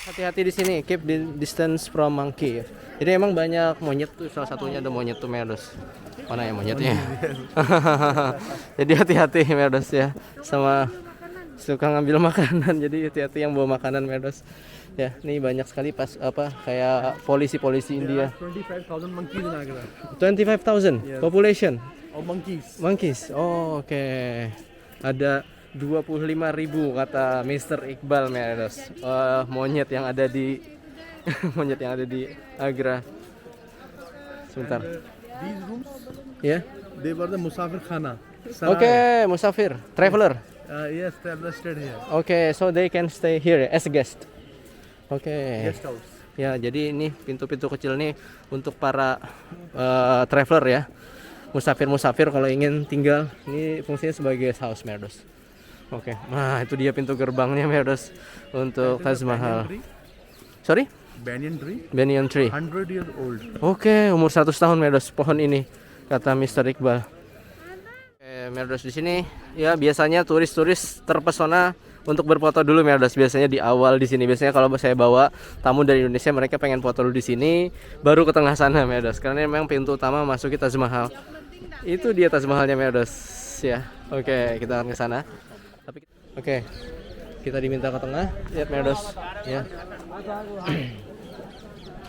Hati-hati di sini, keep the distance from monkey. Jadi emang banyak monyet tuh, salah satunya ada monyet tuh Merdos. Mana ya monyetnya? Jadi hati-hati Merdos ya, sama suka ngambil makanan. Jadi hati-hati yang bawa makanan Merdos. Ya, ini banyak sekali pas apa kayak polisi-polisi India. 25,000 monkeys in Agra. 25,000 Yes. population. Oh, monkeys. Monkeys. Oh, oke. Ada 25.000 kata Mr. Iqbal Merdos. Monyet yang ada di monyet yang ada di Agra. Sebentar. These rooms, Ya. they were the Musafir Khana. Oke, musafir, traveler. Yes, traveler stayed here. Oke, so they can stay here as a guest. Oke. Guest house. Ya, jadi ini pintu-pintu kecil nih untuk para traveler ya. Musafir-musafir kalau ingin tinggal, ini fungsinya sebagai guest house Merdos. Oke. Nah, itu dia pintu gerbangnya Merdos untuk Taj Mahal. Sorry? Banyan tree, Banyan tree. 100 years old. Oke, umur 100 tahun Merdos pohon ini, kata Mr. Iqbal. Merdos di sini ya biasanya turis-turis terpesona untuk berfoto dulu Merdos. Biasanya di awal di sini. Biasanya kalau saya bawa tamu dari Indonesia mereka pengen foto dulu di sini, baru ke tengah sana Merdos. Karena memang pintu utama masuk ke Taj Mahal. Itu dia Taj Mahalnya Merdos ya. Oke, kita akan ke sana. Oke. Kita diminta ke tengah, lihat Merdos ya.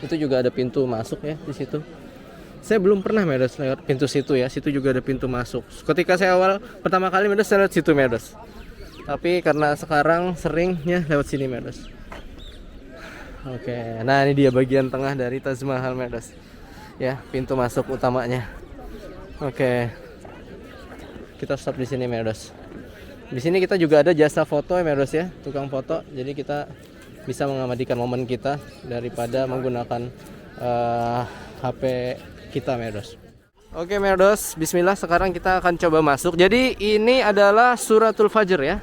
Itu juga ada pintu masuk ya di situ. Saya belum pernah Merdos lewat pintu situ ya. Situ juga ada pintu masuk. Ketika saya awal pertama kali Merdos saya lewat situ Merdos. Tapi karena sekarang seringnya lewat sini Merdos. Oke, nah ini dia bagian tengah dari Taj Mahal Merdos. Ya, pintu masuk utamanya. Oke. Kita stop di sini Merdos. Di sini kita juga ada jasa foto ya Merdos ya, tukang foto. Jadi kita bisa mengabadikan momen kita daripada menggunakan HP kita Merdos. Oke Merdos, bismillah sekarang kita akan coba masuk. Jadi ini adalah suratul Fajr ya.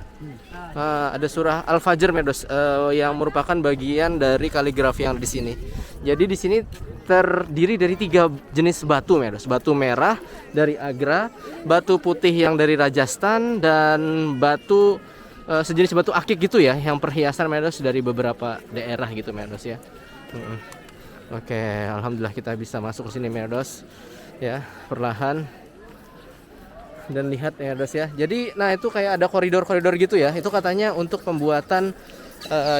Ada surah Al-Fajr Merdos yang merupakan bagian dari kaligrafi yang di sini. Jadi di sini terdiri dari 3 jenis batu Merdos. Batu merah dari Agra, batu putih yang dari Rajasthan, dan batu sejenis batu akik gitu ya, yang perhiasan Merdos dari beberapa daerah gitu Merdos ya. Oke, alhamdulillah kita bisa masuk ke sini Merdos ya, perlahan. Dan lihat Merdos ya. Jadi nah itu kayak ada koridor-koridor gitu ya. Itu katanya untuk pembuatan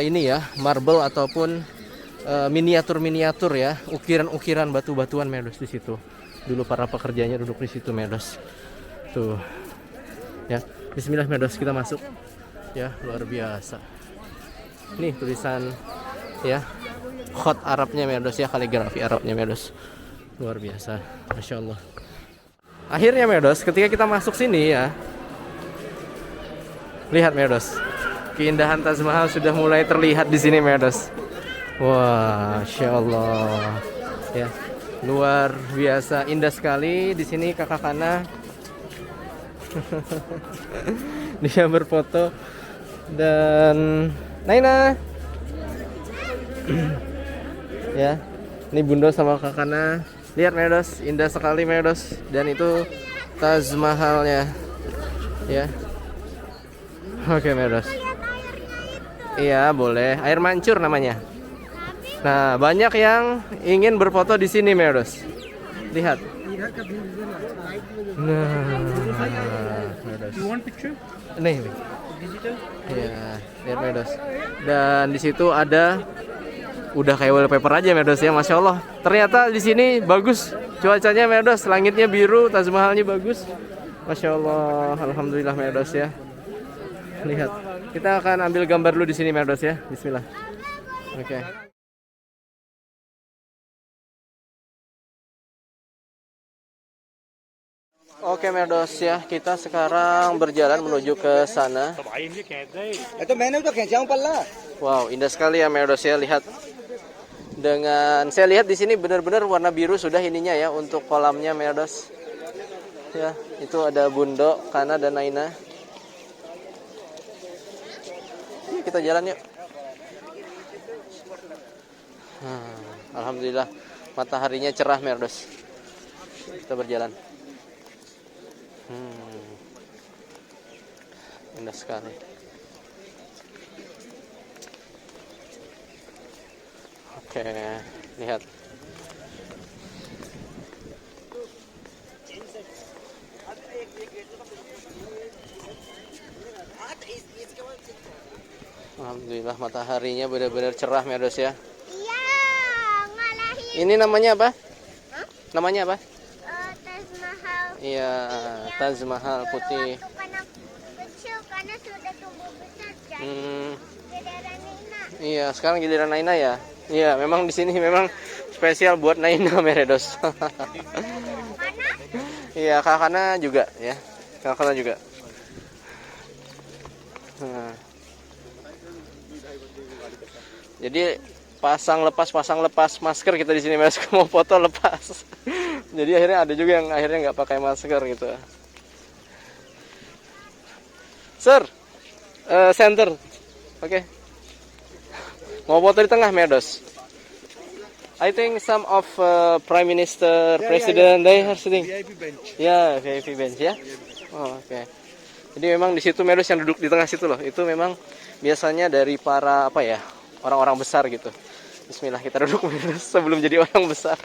ini ya, marble ataupun miniatur-miniatur ya, ukiran-ukiran batu-batuan Merdos di situ. Dulu para pekerjanya duduk di situ Merdos. Tuh. Ya, bismillah Merdos kita masuk. Ya, luar biasa. Nih tulisan ya, khot Arabnya Merdos ya, kaligrafi Arabnya Merdos. Luar biasa, Masya Allah. Akhirnya Merdos, ketika kita masuk sini ya, lihat Merdos, keindahan Taj Mahal sudah mulai terlihat di sini Merdos. Wah, Masya Allah. Ya, luar biasa, indah sekali di sini kakak Kana. Dia berfoto. Dan Naina ya, ini Bunda sama Kakana. Lihat Merdos, indah sekali Merdos. Dan itu Taj Mahalnya ya. Oke Merdos. Iya boleh, air mancur namanya. Nah banyak yang ingin berfoto di sini Merdos. Lihat. Nah Merdos. You want picture? Nih. Digital? Ya, lihat Merdos. Dan di situ ada udah kayak wallpaper aja Merdos ya, Masya Allah. Ternyata di sini bagus cuacanya Merdos, langitnya biru, Taj Mahalnya bagus. Masya Allah, alhamdulillah Merdos ya. Lihat, kita akan ambil gambar dulu di sini Merdos ya. Bismillah. Oke. Oke Merdos ya, kita sekarang berjalan menuju ke sana. Wow, indah sekali ya Merdos ya, lihat. Dengan saya lihat di sini benar-benar warna biru sudah ininya ya untuk kolamnya Merdos. Ya, itu ada Bundo, Kana dan Naina. Yuk, kita jalan yuk. Alhamdulillah mataharinya cerah Merdos. Kita berjalan. Indah sekali. Oke, lihat. Alhamdulillah mataharinya benar-benar cerah Medos ya. Iya, ngalahin. Ini namanya apa? Hah? Namanya apa? Taj Mahal. Iya, Taj Mahal putih. Waktu karena kecil karena sudah tumbuh besar jadi Hmm, giliran Nina. iya, sekarang giliran Naina ya. Iya, memang di sini memang spesial buat Naina Meredos. Mana? Iya, Kakaknya juga ya. Kakaknya juga. Nah. Jadi pasang lepas masker kita di sini Mas, mau foto lepas. Jadi akhirnya ada juga yang akhirnya nggak pakai masker gitu. Sir, center, oke. Mau foto di tengah Medos. I think some of Prime Minister, President, they are sitting. VIP bench. Ya, VIP bench ya. Oh, oke. Jadi memang di situ Medos yang duduk di tengah situ loh. Itu memang biasanya dari para apa ya, orang-orang besar gitu. Bismillah kita duduk Medos sebelum jadi orang besar.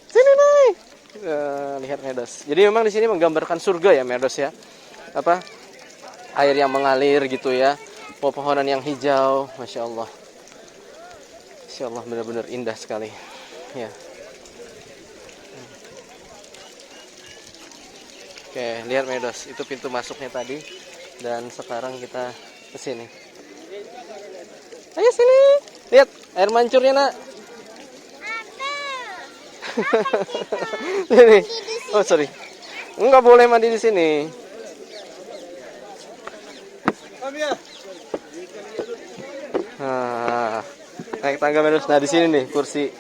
Sini naik. Lihat Medos. Jadi memang di sini menggambarkan surga ya Medos ya. Apa? Air yang mengalir gitu ya. Pepohonan yang hijau, masya Allah. Masya Allah benar-benar indah sekali. Ya. Oke, lihat Medos, itu pintu masuknya tadi. Dan sekarang kita ke sini. Ayo sini. Lihat air mancurnya, Nak. Sini. Oh, sorry. Enggak boleh mandi di sini. Nah, naik tangga Medos. Nah, di sini nih kursi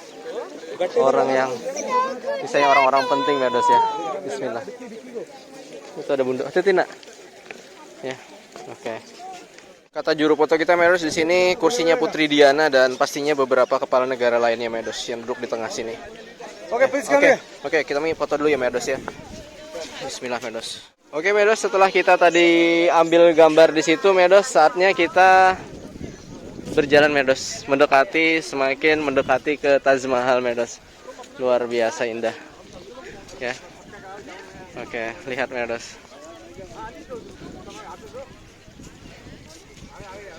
orang yang misalnya orang-orang penting Medos ya. Bismillah. Itu ada bunduk. Hati Nak. Ya, oke. Kata juru foto kita Medos di sini kursinya Putri Diana dan pastinya beberapa kepala negara lainnya Medos yang duduk di tengah sini. Oke, please sekali ya. Oke, kita mau foto dulu ya Medos ya. Bismillah Medos. Oke Medos, setelah kita tadi ambil gambar di situ Medos, saatnya kita berjalan Medos, semakin mendekati ke Taj Mahal Medos. Luar biasa indah. Ya. Oke, lihat Medos.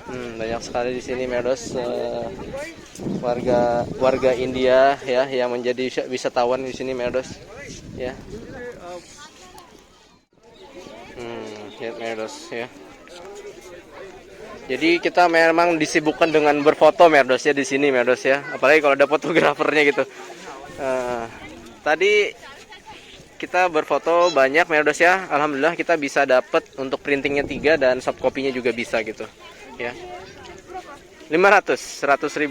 Banyak sekali di sini Medos warga India ya yang menjadi wisatawan di sini Medos. Ya. Lihat Medos ya. Jadi kita memang disibukkan dengan berfoto Medos ya di sini Medos ya. Apalagi kalau ada fotografernya gitu. Tadi kita berfoto banyak Medos ya. Alhamdulillah kita bisa dapat untuk printingnya 3 dan soft copy-nya juga bisa gitu. Ya. 100.000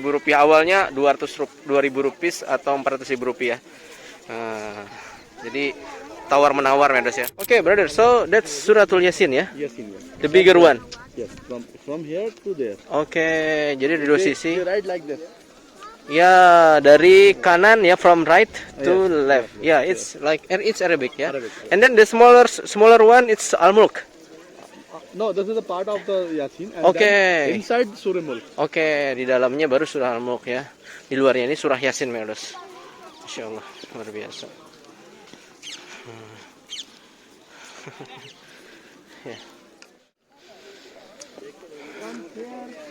rupiah awalnya 2.000 rupiah atau 400.000 rupiah. Jadi tawar menawar Medos ya. Oke, brother. So that's Suratul Yasin ya. Yes, in yes. The bigger one. Yes, from here to there. Oke, jadi di dua sisi. You ride like this. Ya, dari kanan ya, from right to Yes, left. yes, Yeah, yes, it's like it's Arabic ya. Arabic. And then the smaller one it's Al-Mulk. No, this is a part of the Yasin. And Okay. then inside Surah Mulk. Oke, di dalamnya baru surah Al-Mulk ya. Di luarnya ini surah Yasin Medos. Masya Allah, luar biasa. Ya.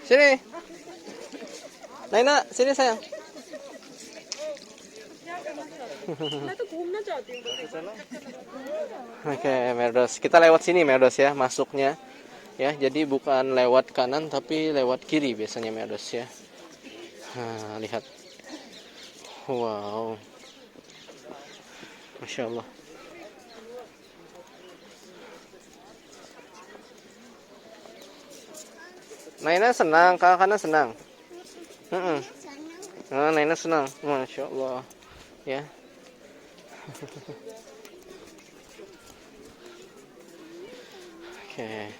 Sini. Naina, sini sayang. Oke, Medos. Kita lewat sini Medos ya, masuknya. Ya, jadi bukan lewat kanan tapi lewat kiri biasanya Medos ya. Nah, lihat. Wow. Masya Allah. Naina senang, kakaknya senang. Naina senang, Masya Allah. Ya. Oke.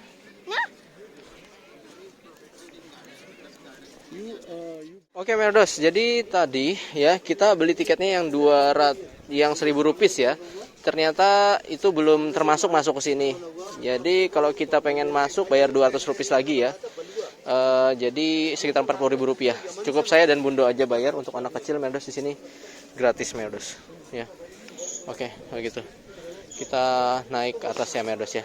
Oke Medos, jadi tadi ya kita beli tiketnya yang 1.000 rupiah ya. ternyata itu belum termasuk masuk ke sini. Jadi kalau kita pengen masuk bayar 200 rupiah lagi ya. Jadi sekitar 40.000 rupiah. Cukup saya dan Bundo aja bayar, untuk anak kecil Merdos di sini gratis Merdos. Ya. Oke, begitu. Kita naik ke atas ya Merdos ya.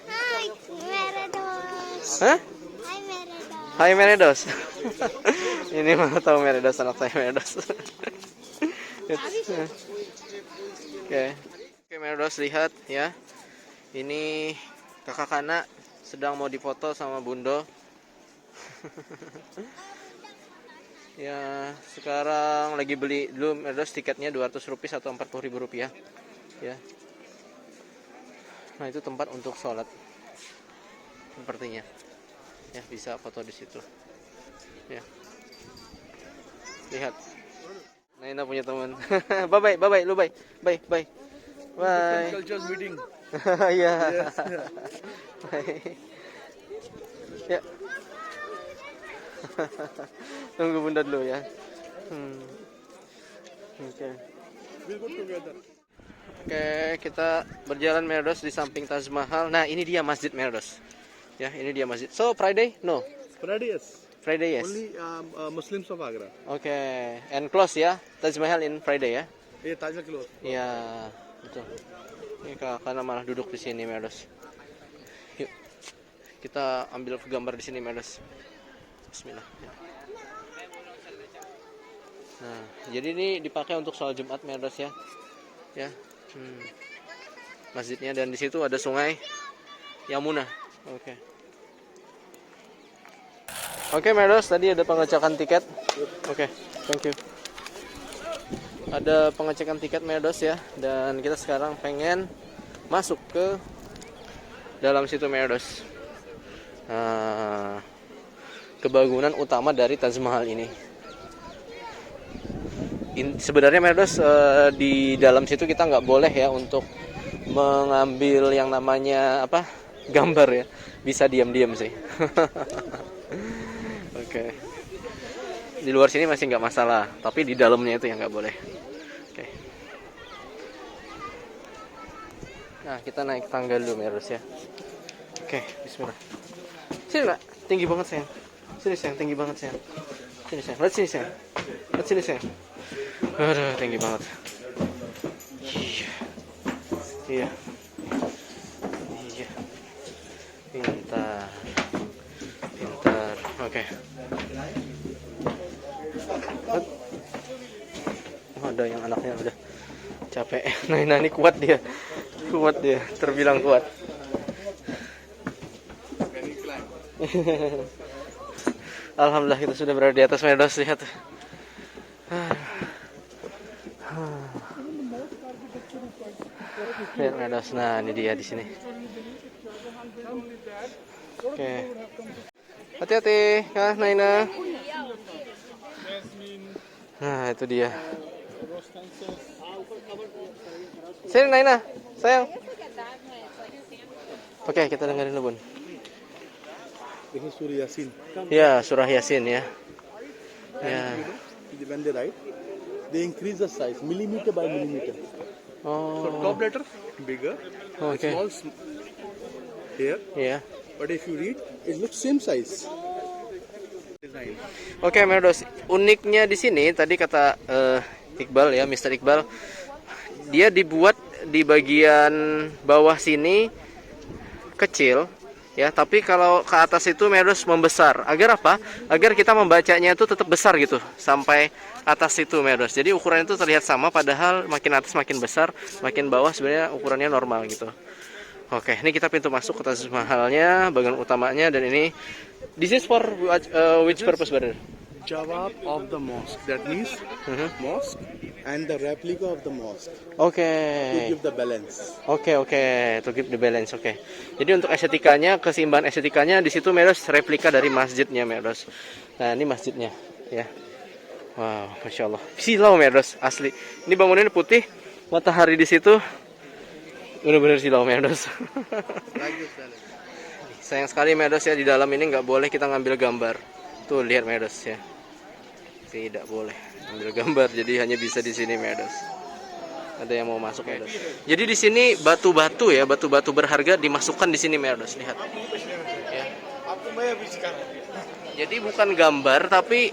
Hai, Meredos. Hah? Hai, Meredos. Hai Meredos. Ini mana tahu Meredos, anak saya Meredos. Oke, Meredos lihat ya. Ini kakak Kana sedang mau difoto sama Bundo. Ya, sekarang lagi beli dulu Meredos tiketnya 200 rupiah atau 40.000 rupiah. Ya. Nah, itu tempat untuk sholat. Sepertinya. Ya, bisa foto di situ. Ya. Lihat. Naina punya teman. Bye bye, lu bye. Bye. Cultures meeting. Iya. Yes. Ya. Tunggu Bunda dulu ya. Oke. We'll go together. Oke, kita berjalan Merdos di samping Taj Mahal. Nah, ini dia Masjid Merdos. Ya, ini dia masjid. So, Friday? No. Friday, yes. Friday, yes. Only Muslims of Agra. Oke, and close ya. Taj Mahal in Friday ya. Yeah, Taj Mahal close. Iya, betul. Ini karena malah duduk di sini Merdos. Yuk. Kita ambil gambar di sini Merdos. Bismillah. Ya. Nah, jadi ini dipakai untuk sholat Jumat Merdos ya. Ya. Masjidnya, dan di situ ada sungai Yamuna. Oke, Merdos, tadi ada pengecekan tiket. Oke, thank you. Ada pengecekan tiket Merdos ya, dan kita sekarang pengen masuk ke dalam situ Merdos. Ke bangunan utama dari Taj Mahal ini. Sebenarnya Merdos, di dalam situ kita nggak boleh ya untuk mengambil yang namanya apa, gambar ya. Bisa diam-diam sih. Oke. Di luar sini masih nggak masalah, tapi di dalamnya itu yang nggak boleh. Oke. Nah, kita naik tangga dulu Merdos ya. Oke, bismillah. Sini nak, tinggi banget sayang. Sini sayang, tinggi banget sayang. Sini sayang, lihat sini sayang. Lihat sini sayang. Aduh, tinggi banget. Iya. Pintar. Oke. Ada yang anaknya udah capek. Nah, ini kuat dia. Terbilang kuat. Alhamdulillah kita sudah berada di atas Merdos, lihat. Lihat Merdos. Nah, ini dia di sini. Oke. Hati-hati ya Naina. Nah, itu dia. Sini Naina, sayang. Oke, kita dengerin dulu Bun. This is Surah Yasin. Ya, surah Yasin ya. Ya. When they write, they increase the size millimeter by millimeter. Oh. So top letter bigger, Okay. small here. Iya. But if you read, it looks same size. Design. Oke, Merdos. Uniknya di sini tadi kata Iqbal ya, Mr. Iqbal, dia dibuat di bagian bawah sini kecil ya, tapi kalau ke atas itu Merdos membesar. Agar apa? Agar kita membacanya itu tetap besar gitu sampai atas itu Merdos. Jadi ukuran itu terlihat sama, padahal makin atas makin besar, makin bawah sebenarnya ukurannya normal gitu. Oke, ini kita pintu masuk ke Taj Mahalnya, bagian utamanya, dan ini this is for which purpose, brother? Jawab of the mosque. That means mosque and the replica of the mosque Oke. to give the balance. Oke, to keep the balance. Oke. Jadi untuk estetikanya, keseimbangan estetikanya di situ Merdos replika dari masjidnya Merdos. Nah, ini masjidnya ya. Wow, masya Allah. Silau Merdos asli. Ini bangunannya putih, matahari di situ. Bener-bener silau Merdos. Sayang sekali Merdos ya, di dalam ini nggak boleh kita ngambil gambar. Tuh lihat Merdos ya. Tidak boleh ambil gambar, jadi hanya bisa di sini Merdos. Ada yang mau masuk Medos. Jadi di sini batu-batu ya, batu-batu berharga dimasukkan di sini Medos. Lihat. Ya. Jadi bukan gambar tapi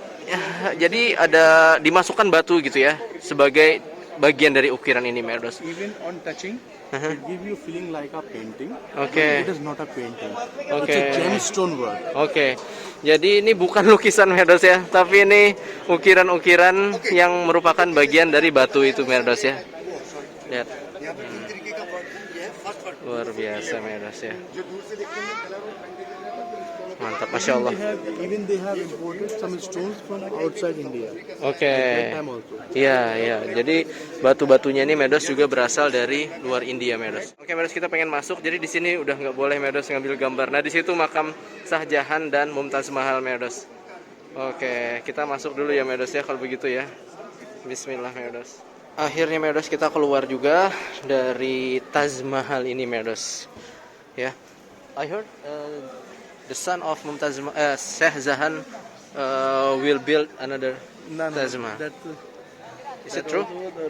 jadi ada dimasukkan batu gitu ya sebagai bagian dari ukiran ini Medos. Even on touching, it give you feeling like a painting. Okay. But it is not a painting. Okay. It's a gemstone work. Oke. Jadi ini bukan lukisan Medos ya, tapi ini ukiran-ukiran yang merupakan bagian dari batu itu Medos ya. Lihat. Luar biasa Medos ya. Mantap, Masya Allah. Even they have imported some stones from outside India. Oke. That time also. Iya, iya. Jadi batu-batunya ini Medos juga berasal dari luar India, Medos. Oke, Medos, kita pengen masuk. Jadi di sini udah nggak boleh Medos ngambil gambar. Nah, di situ makam Shah Jahan dan Mumtaz Mahal, Medos. Oke, kita masuk dulu ya, Medos ya kalau begitu ya. Bismillah, Medos. Akhirnya Medos kita keluar juga dari Taj Mahal ini, Medos. Ya. I heard the son of Mumtaz Shah Jahan will build another No, Taj Mahal. Is it true?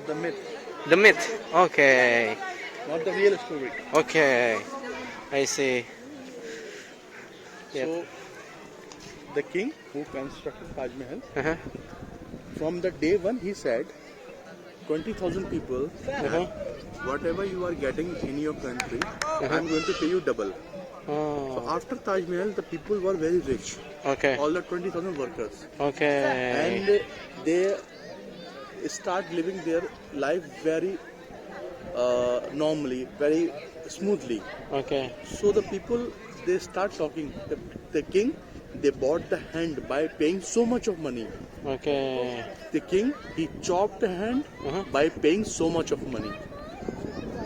The myth, The myth. Okay. not the real story. Okay. I see. Yep. So, the king who constructed Taj Mahal, Uh-huh. from the day one, he said, 20,000 people, Uh-huh. whatever you are getting in your country, I'm going to pay you double. So Oh. after Taj Mahal, the people were very rich, Okay. all the 20,000 workers, Okay. and they start living their life very normally, very smoothly. Okay. So the people, they start talking. The king, they bought the hand by paying so much of money. Okay. The king, he chopped the hand Uh-huh. by paying so much of money.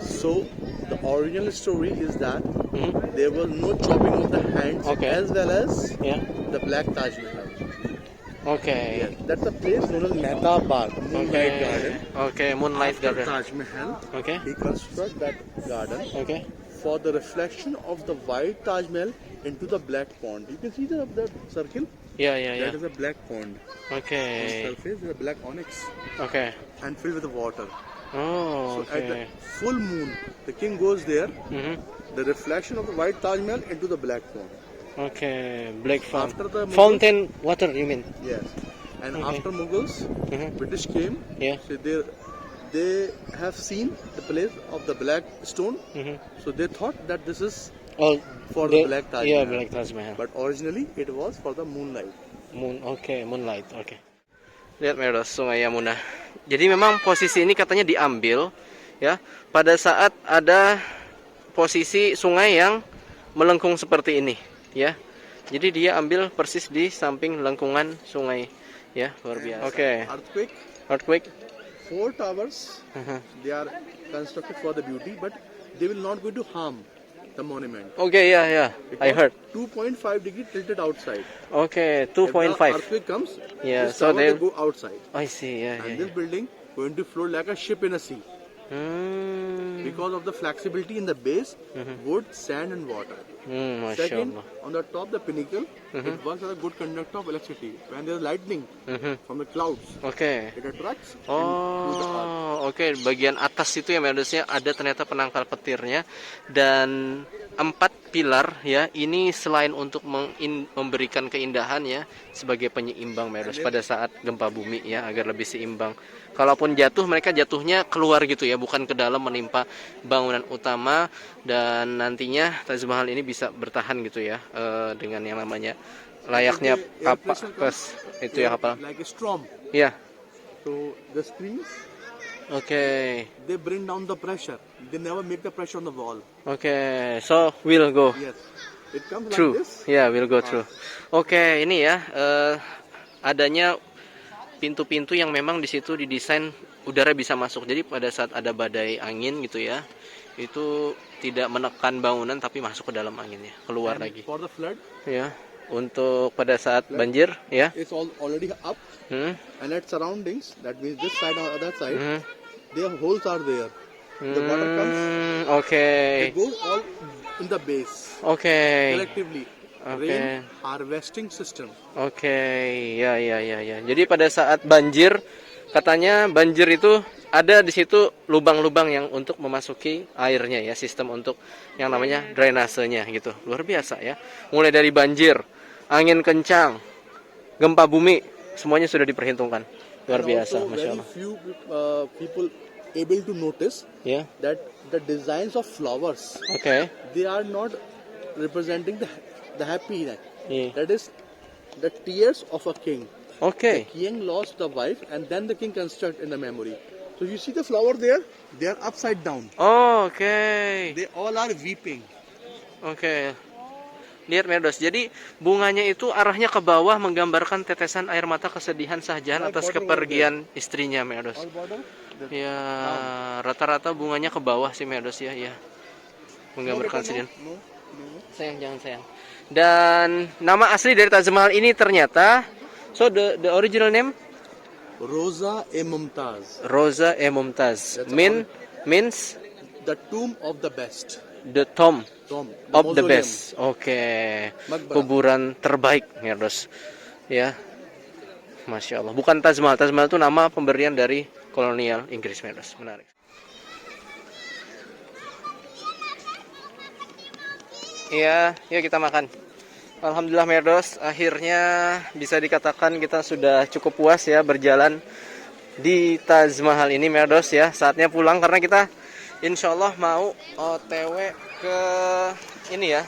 So the original story is that Mhm. there was no chopping of the hands, Okay. as well as Yeah. the Black Taj Mahal. Okay. Yes, that's a place known as Mehta Bagh, Moonlight Garden. Okay. Moonlight After Garden. Taj Mahal, Okay. he constructed that garden Okay. for the reflection of the white Taj Mahal into the black pond. You can see the circle. Yeah. Yeah. That Yeah. is a black pond. On the Okay. surface, there is a black onyx Okay. and filled with water. Oh. So at the Okay. full moon, the king goes there. Mhm. The reflection of the white Taj Mahal into the black pond. Okay. Black After the Mughals- fountain water. You mean? Yes. And Okay. after Mughals, Mhm. British came. Yeah. So they have seen the place of the black stone. Mhm. So they thought that this is Oh. for the Black Taj Yeah. Mahal. Black Taj Mahal. But originally it was for the moonlight. Moonlight. Oke. Lihat Medos, Sungai Yamuna. Jadi memang posisi ini katanya diambil ya pada saat ada posisi sungai yang melengkung seperti ini ya. Jadi dia ambil persis di samping lengkungan sungai ya, luar biasa. Oke. Earthquake, Earthquake. 4 towers, Uh-huh. they are constructed for the beauty, but they will not going to harm the monument. Oke, ya. I heard. 2.5 degree tilted outside. Oke, If the 2.5. earthquake comes, Yeah, this so tower they- will go outside. I see. Ya. And this building going to float like a ship in a sea. Because of the flexibility in the base, wood, sand and water. Masya Second, Allah. on the top, the pinnacle, it works as a good conductor of electricity. When there is lightning from the clouds, Oke. it attracts into the earth. Oh, oke. Bagian atas itu ya Medosnya ada ternyata penangkal petirnya dan 4 pilar ya. Ini selain untuk memberikan keindahan ya sebagai penyeimbang Medos pada saat gempa bumi ya agar lebih seimbang. Kalaupun jatuh mereka jatuhnya keluar gitu ya, bukan ke dalam menimpa bangunan utama dan nantinya Taj Mahal ini bisa bertahan gitu ya dengan yang namanya layaknya kapal itu ya kapal. Like a storm. Ya. So the screens, Oke. they bring down the pressure. They never make the pressure on the wall. Oke, so we'll go Yes. It comes through. like this. Ya, we'll go through. Oke, ini ya adanya pintu-pintu yang memang di situ didesain udara bisa masuk. Jadi pada saat ada badai angin gitu ya, itu tidak menekan bangunan tapi masuk ke dalam anginnya, keluar And lagi. for the flood, Ya, untuk pada saat banjir ya. it's already up. Hmm. And at surroundings, that means this side or other side, Hmm. their holes are there. The water comes, Oke. it goes all in the base, Oke. collectively. Okay. Rain harvesting system. Oke, ya. Jadi pada saat banjir, katanya banjir itu ada di situ lubang-lubang yang untuk memasuki airnya ya, sistem untuk yang namanya drainasenya gitu. Luar biasa ya. Mulai dari banjir, angin kencang, gempa bumi, semuanya sudah diperhitungkan. Luar And biasa, also Masya very Allah. few people able to notice Ya, that the designs of flowers, oke. they are not representing the happiness. Iya. That is the tears of a king. Oke. King lost the wife and then the king construct in the memory. So you see the flower there? They are upside down. Oke. They all are weeping. Oke. Lihat Merdos. Jadi bunganya itu arahnya ke bawah menggambarkan tetesan air mata kesedihan Shahjahan atas kepergian istrinya Merdos. All border? Ya, rata-rata bunganya ke bawah sih Merdos ya, ya. Menggambarkan kesedihan. No. Sayang, jangan sayang. Dan nama asli dari Taj Mahal ini ternyata, so the original name Rosa e Mumtaz. Rosa e Mumtaz. Means The tomb of the best. the tomb Tomb. of the mausoleum. best. Oke. Maqbarah. Kuburan terbaik, Merdos. Ya. Masya Allah. Bukan Taj Mahal. Taj Mahal itu nama pemberian dari kolonial Inggris, Merdos. Menarik. Iya, yuk kita makan. Alhamdulillah Merdos, akhirnya bisa dikatakan kita sudah cukup puas ya berjalan di Taj Mahal ini Merdos ya. Saatnya pulang karena kita insya Allah mau OTW ke ini ya,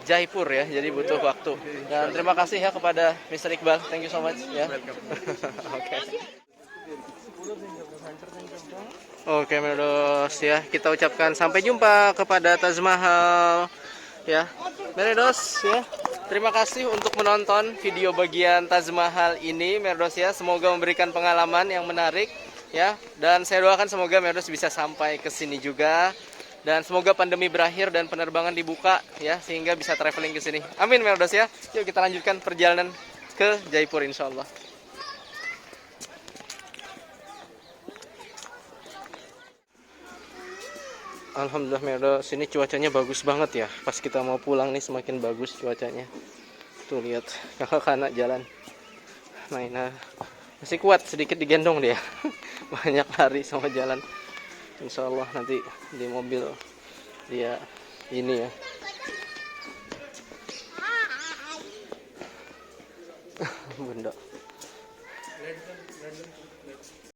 Jaipur ya. Jadi butuh waktu. Dan terima kasih ya kepada Mr. Iqbal. Thank you so much ya. Oke. Oke Merdos ya, kita ucapkan sampai jumpa kepada Taj Mahal ya. Merdos ya, terima kasih untuk menonton video bagian Taj Mahal ini Merdos ya. Semoga memberikan pengalaman yang menarik ya. Dan saya doakan semoga Merdos bisa sampai ke sini juga. Dan semoga pandemi berakhir dan penerbangan dibuka ya, sehingga bisa traveling ke sini. Amin Merdos ya. Yuk kita lanjutkan perjalanan ke Jaipur insya Allah. Alhamdulillah Merdos, ini cuacanya bagus banget ya. Pas kita mau pulang nih semakin bagus cuacanya. Tuh lihat kakak-anak jalan. Nah, masih kuat, sedikit digendong dia. Banyak lari sama jalan. Insya Allah nanti di mobil dia ini ya. Bunda.